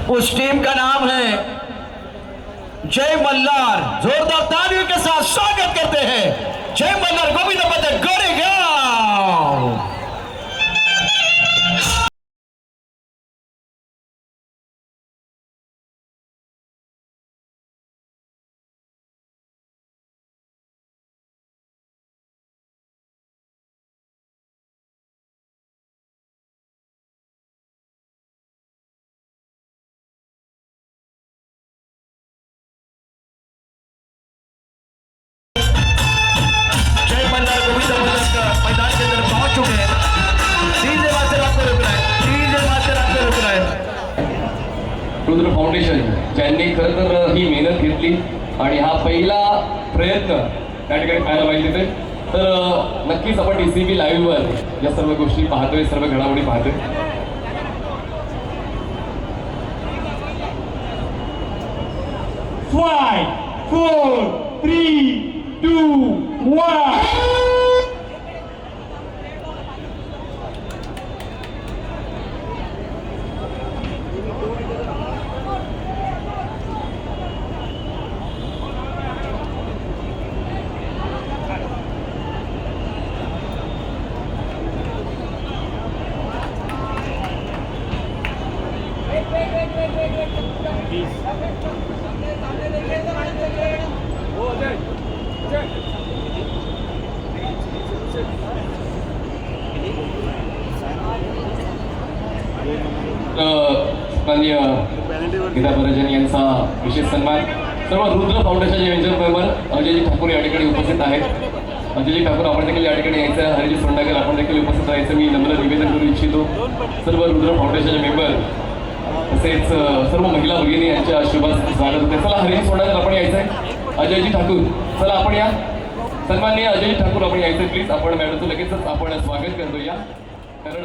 उस team का नाम है जय मल्हार। जोरदार तालियों के साथ स्वागत करते हैं जय मल्हार गोविंद पदक गोरेगांव। मैदान के अंदर पहुंच चुके हैं। डीजे मास्टर आपको रुक रहा है, डीजे मास्टर आपको रुक रहा है। रुद्र फाउंडेशन ज्यांनी खरं तर ही मेहनत घेतली आणि हा पहिला प्रयत्न त्या ठिकाणी पाहायला पाहिजे ते तर नक्कीच आपण DCB लाईव्हवर या सर्व गोष्टी पाहतोय, सर्व घडामोडी पाहतोय। 5 4 3 2 1 माननीय गीता बराजन यांचा विशेष सन्मान। सर्व रुद्र फाउंडेशनचे मेंबर मेंबर अजयजी ठाकूर या ठिकाणी उपस्थित आहेत। अजयजी ठाकूर आपण देखील या ठिकाणी यायचं, हरिजी सोंडाकर आपण देखील उपस्थित राहायचं मी नम्र निवेदन करू इच्छितो। सर्व रुद्र फाउंडेशनचे मेंबर तसेच सर्व महिला भगिनी यांच्या शुभास स्वागत होते। चला हरिजी सोंडाकर आपण यायचं आहे, अजयजी ठाकूर चला आपण या, सन्माननीय अजयजी ठाकूर आपण यायचं प्लीज। आपण मॅडमचं लगेचच आपण स्वागत करतो या, कारण